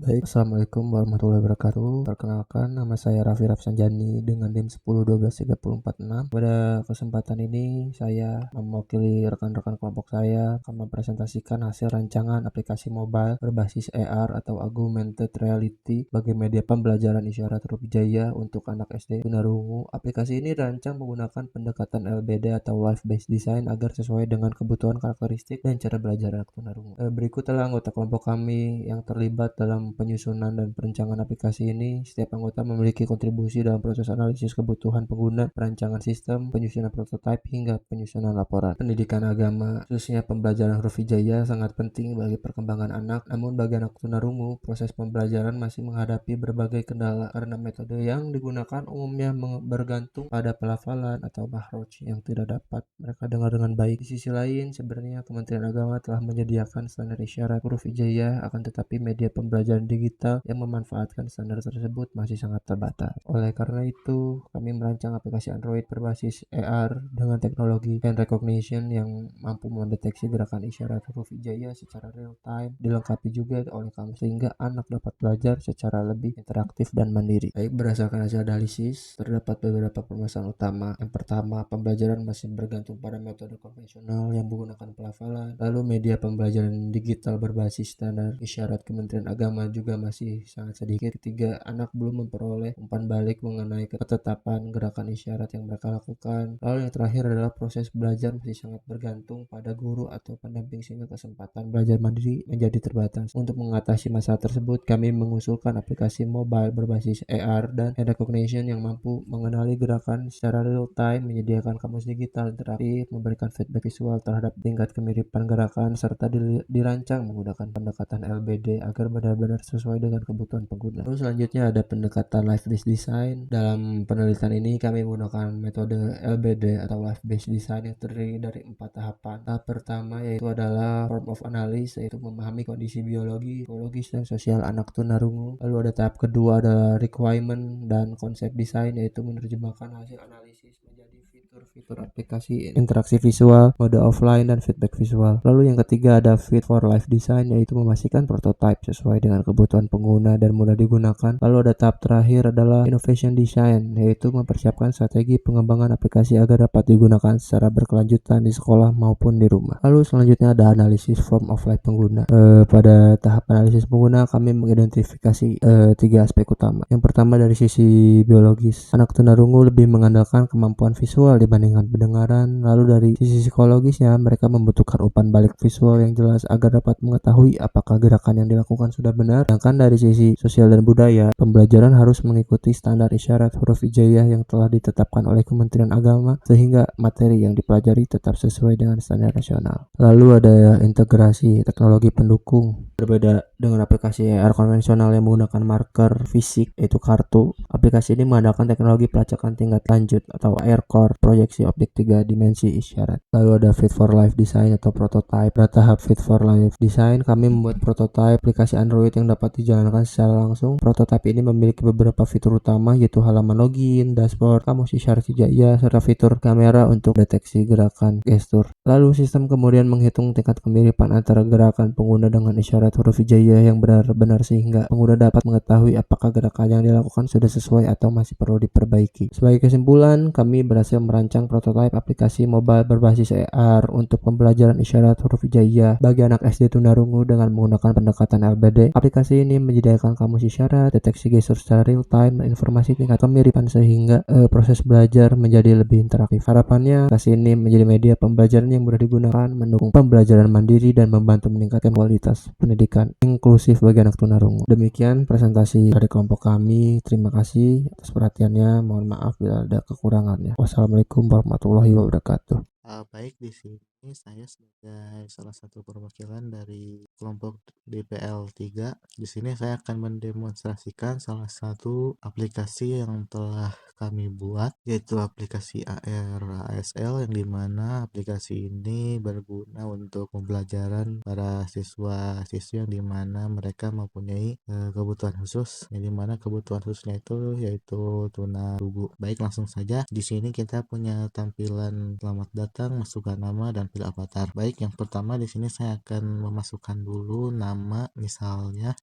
Baik, Assalamualaikum warahmatullahi wabarakatuh. Perkenalkan, nama saya Raffi Rafsanjani dengan NIM 10123446. Pada kesempatan ini, saya mewakili rekan-rekan kelompok saya akan mempresentasikan hasil rancangan aplikasi mobile berbasis AR atau Augmented Reality bagi media pembelajaran isyarat huruf hijaya untuk anak SD tunarungu. Aplikasi ini dirancang menggunakan pendekatan LBD atau Live Based Design agar sesuai dengan kebutuhan karakteristik dan cara belajar anak tunarungu. Berikut adalah anggota kelompok kami yang terlibat dalam penyusunan dan perencanaan aplikasi ini. Setiap anggota memiliki kontribusi dalam proses analisis kebutuhan pengguna, perancangan sistem, penyusunan prototipe, hingga penyusunan laporan. Pendidikan agama, khususnya pembelajaran huruf hijaiyah, sangat penting bagi perkembangan anak. Namun bagi anak tunarungu, proses pembelajaran masih menghadapi berbagai kendala karena metode yang digunakan umumnya bergantung pada pelafalan atau makhraj yang tidak dapat mereka dengar dengan baik. Di sisi lain, sebenarnya Kementerian Agama telah menyediakan standar isyarat huruf hijaiyah, akan tetapi media pembelajaran digital yang memanfaatkan standar tersebut masih sangat terbatas. Oleh karena itu, kami merancang aplikasi Android berbasis AR dengan teknologi hand recognition yang mampu mendeteksi gerakan isyarat huruf hijaiyah secara real time, dilengkapi juga oleh kamus sehingga anak dapat belajar secara lebih interaktif dan mandiri. Baik, berdasarkan hasil analisis, terdapat beberapa permasalahan utama. Yang pertama, pembelajaran masih bergantung pada metode konvensional yang menggunakan pelafalan. Lalu media pembelajaran digital berbasis standar isyarat Kementerian Agama juga masih sangat sedikit. Ketiga, anak belum memperoleh umpan balik mengenai ketetapan gerakan isyarat yang mereka lakukan. Lalu yang terakhir adalah proses belajar masih sangat bergantung pada guru atau pendamping sehingga kesempatan belajar mandiri menjadi terbatas. Untuk mengatasi masalah tersebut, kami mengusulkan aplikasi mobile berbasis AR dan hand recognition yang mampu mengenali gerakan secara real time, menyediakan kamus digital interaktif, memberikan feedback visual terhadap tingkat kemiripan gerakan, serta dirancang menggunakan pendekatan LBD agar benar-benar sesuai dengan kebutuhan pengguna. Lalu selanjutnya ada pendekatan Live Based Design. Dalam penelitian ini kami menggunakan metode LBD atau Live Based Design yang terdiri dari 4 tahapan. Tahap pertama yaitu adalah Form of Analysis, yaitu memahami kondisi biologi, psikologis, dan sosial anak tunarungu. Lalu ada tahap kedua adalah Requirement dan Konsep Design, yaitu menerjemahkan hasil analisis menjadi fitur-fitur aplikasi interaksi visual, mode offline, dan feedback visual. Lalu yang ketiga ada Fit for Life Design, yaitu memastikan prototipe sesuai dengan kebutuhan pengguna dan mudah digunakan. Lalu ada tahap terakhir adalah Innovation Design, yaitu mempersiapkan strategi pengembangan aplikasi agar dapat digunakan secara berkelanjutan di sekolah maupun di rumah. Lalu selanjutnya ada analisis form of life pengguna. Pada tahap analisis pengguna kami mengidentifikasi 3 aspek utama. Yang pertama dari sisi biologis, anak tunarungu lebih mengandalkan kemampuan visual dibandingkan pendengaran. Lalu dari sisi psikologisnya, mereka membutuhkan umpan balik visual yang jelas agar dapat mengetahui apakah gerakan yang dilakukan sudah benar. Sedangkan dari sisi sosial dan budaya, pembelajaran harus mengikuti standar isyarat huruf hijaiyah yang telah ditetapkan oleh Kementerian Agama sehingga materi yang dipelajari tetap sesuai dengan standar nasional. Lalu ada integrasi teknologi pendukung. Berbeda dengan aplikasi AR konvensional yang menggunakan marker fisik yaitu kartu, aplikasi ini mengandalkan teknologi pelacakan tingkat lanjut atau AirCore, proyeksi objek 3 dimensi isyarat. Lalu ada Fit for Life Design atau prototype. Pada tahap Fit for Life Design, kami membuat prototipe aplikasi Android yang dapat dijalankan secara langsung. Prototipe ini memiliki beberapa fitur utama yaitu halaman login, dashboard, kamus isyarat hijaiyah, serta fitur kamera untuk deteksi gerakan gestur. Lalu sistem kemudian menghitung tingkat kemiripan antara gerakan pengguna dengan isyarat huruf hijaiyah yang benar-benar sehingga pengguna dapat mengetahui apakah gerakan yang dilakukan sudah sesuai atau masih perlu diperbaiki. Sebagai kesimpulan, kami berhasil merancang prototipe aplikasi mobile berbasis AR untuk pembelajaran isyarat huruf hijaiyah bagi anak SD tunarungu dengan menggunakan pendekatan LBD. Aplikasi ini menyediakan kamus isyarat, deteksi gestur secara real time, dan informasi tingkat kemiripan sehingga proses belajar menjadi lebih interaktif. Harapannya, aplikasi ini menjadi media pembelajaran yang mudah digunakan, mendukung pembelajaran mandiri, dan membantu meningkatkan kualitas pendidikan inklusif bagi anak tunarungu. Demikian presentasi dari kelompok kami. Terima kasih atas perhatiannya. Mohon maaf bila ada kekurangannya. Wassalamualaikum warahmatullahi wabarakatuh. Baik, di sini saya sebagai salah satu perwakilan dari kelompok DPL 3. Di sini saya akan mendemonstrasikan salah satu aplikasi yang telah kami buat, yaitu aplikasi AR ASL, yang dimana aplikasi ini berguna untuk pembelajaran para siswa-siswi yang dimana mereka mempunyai kebutuhan khusus, yang dimana kebutuhan khususnya itu yaitu tunarungu. Baik, langsung saja. Di sini kita punya tampilan selamat datang, masukkan nama, dan pilih avatar. Baik, yang pertama di sini saya akan memasukkan dulu nama, misalnya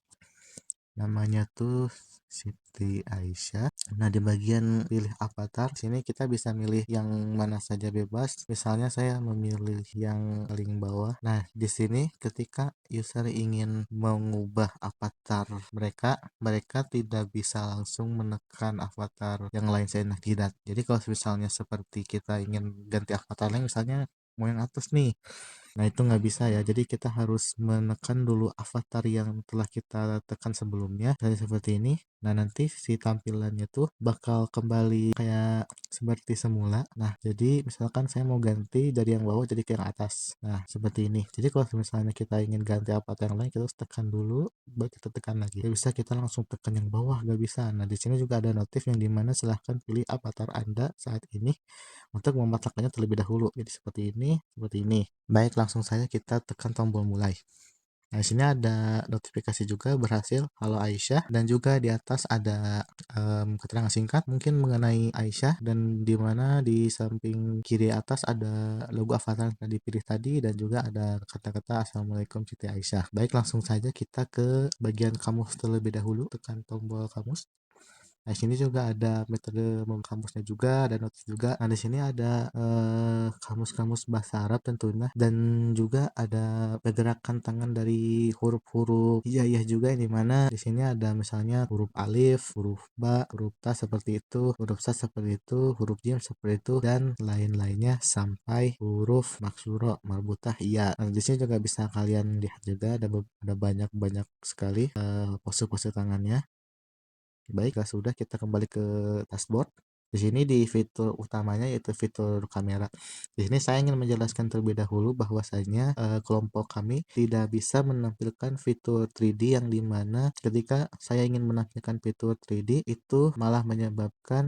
namanya tuh Siti Aisyah. Nah, di bagian pilih avatar, sini kita bisa milih yang mana saja bebas. Misalnya saya memilih yang paling bawah. Nah, di sini ketika user ingin mengubah avatar mereka, mereka tidak bisa langsung menekan avatar yang lain seenak jidat. Jadi kalau misalnya seperti kita ingin ganti avatar lain, misalnya mau yang atas nih. Nah, itu nggak bisa ya. Jadi kita harus menekan dulu avatar yang telah kita tekan sebelumnya. Jadi seperti ini. Nah, nanti si tampilannya tuh bakal kembali kayak seperti semula. Nah, jadi misalkan saya mau ganti dari yang bawah jadi ke yang atas. Nah, seperti ini. Jadi kalau misalnya kita ingin ganti avatar yang lain, kita harus tekan dulu, baru kita tekan lagi. Nggak bisa kita langsung tekan yang bawah, nggak bisa. Nah, di sini juga ada notif yang dimana silahkan pilih avatar Anda saat ini untuk mematahkannya terlebih dahulu. Jadi seperti ini, seperti ini. Baik, langsung saja kita tekan tombol mulai. Nah, di sini ada notifikasi juga berhasil, halo Aisyah, dan juga di atas ada keterangan singkat mungkin mengenai Aisyah, dan di mana di samping kiri atas ada logo avatar yang dipilih tadi, dan juga ada kata-kata Assalamualaikum Siti Aisyah. Baik, langsung saja kita ke bagian kamus terlebih dahulu, tekan tombol kamus. Nah, di sini juga ada metode kamusnya juga, ada notes juga. Nah, di sini ada kamus-kamus bahasa Arab tentunya, dan juga ada pergerakan tangan dari huruf-huruf hijaiyah juga, yang dimana di sini ada misalnya huruf alif, huruf ba, huruf ta seperti itu, huruf sa seperti itu, huruf jim seperti itu, dan lain-lainnya sampai huruf maksuro, marbutah, iya. Nah, di sini juga bisa kalian lihat juga ada banyak-banyak sekali pose-pose tangannya. Baik, sudah kita kembali ke dashboard. Di sini di fitur utamanya yaitu fitur kamera. Di sini saya ingin menjelaskan terlebih dahulu bahwasanya kelompok kami tidak bisa menampilkan fitur 3D, yang dimana ketika saya ingin menampilkan fitur 3D itu malah menyebabkan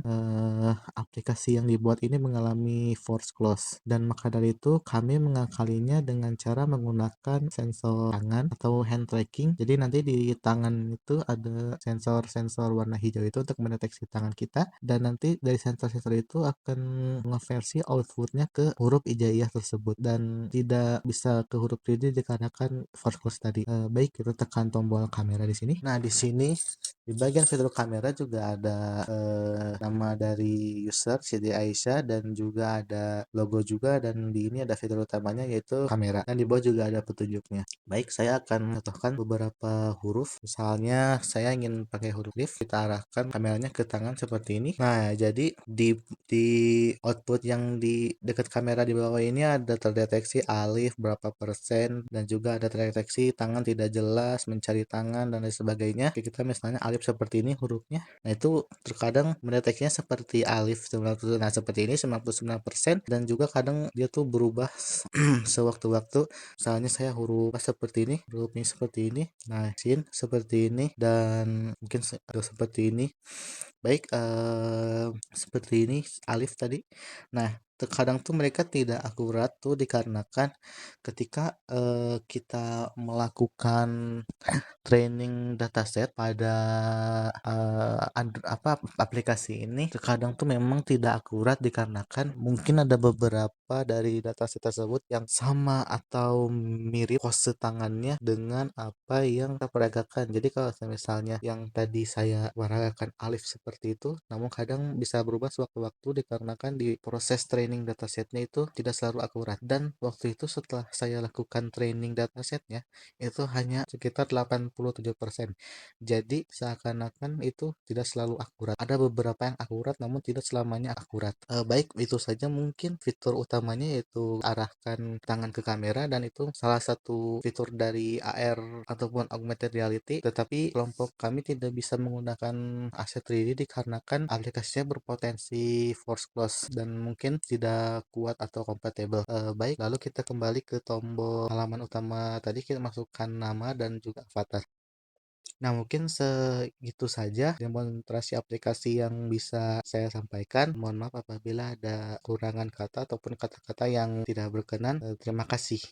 aplikasi yang dibuat ini mengalami force close, dan maka dari itu kami mengakalinya dengan cara menggunakan sensor tangan atau hand tracking. Jadi nanti di tangan itu ada sensor-sensor warna hijau itu untuk mendeteksi tangan kita, dan nanti dari sensor-sensor itu akan mengonversi outputnya ke huruf hijaiyah tersebut, dan tidak bisa ke huruf 3D dikarenakan force close tadi. Baik, kita tekan tombol kamera di sini. Nah, di sini di bagian fitur kamera juga ada nama dari user Siti Aisyah, dan juga ada logo juga, dan di ini ada fitur utamanya yaitu kamera, dan di bawah juga ada petunjuknya. Baik, saya akan mencontohkan beberapa huruf. Misalnya saya ingin pakai huruf alif, kita arahkan kameranya ke tangan seperti ini. Nah, jadi di output yang di dekat kamera di bawah ini ada terdeteksi alif berapa persen, dan juga ada terdeteksi tangan tidak jelas, mencari tangan, dan lain sebagainya. Oke, kita misalnya alif seperti ini hurufnya. Nah, itu terkadang mendeteksinya seperti alif 90, nah seperti ini 99%, dan juga kadang dia tuh berubah sewaktu-waktu. Misalnya saya huruf seperti ini, huruf ini seperti ini, nah sin seperti ini, dan mungkin seperti ini. Baik, seperti ini alif tadi. Nah, terkadang tuh mereka tidak akurat tuh dikarenakan ketika kita melakukan training dataset pada aplikasi ini, terkadang tuh memang tidak akurat dikarenakan mungkin ada beberapa dari dataset tersebut yang sama atau mirip pose tangannya dengan apa yang kita peragakan. Jadi kalau misalnya yang tadi saya peragakan alif seperti itu, namun kadang bisa berubah sewaktu-waktu dikarenakan di proses training datasetnya itu tidak selalu akurat. Dan waktu itu setelah saya lakukan training datasetnya, itu hanya sekitar 87%. Jadi seakan-akan itu tidak selalu akurat. Ada beberapa yang akurat namun tidak selamanya akurat. Baik, itu saja mungkin fitur utamanya, yaitu arahkan tangan ke kamera, dan itu salah satu fitur dari AR ataupun augmented reality. Tetapi kelompok kami tidak bisa menggunakan aset 3D dikarenakan aplikasinya berpotensi force close dan mungkin tidak kuat atau compatible. Baik, lalu kita kembali ke tombol halaman utama tadi, kita masukkan nama dan juga avatar. Nah, mungkin segitu saja demonstrasi aplikasi yang bisa saya sampaikan. Mohon maaf apabila ada kurangan kata ataupun kata-kata yang tidak berkenan. Terima kasih.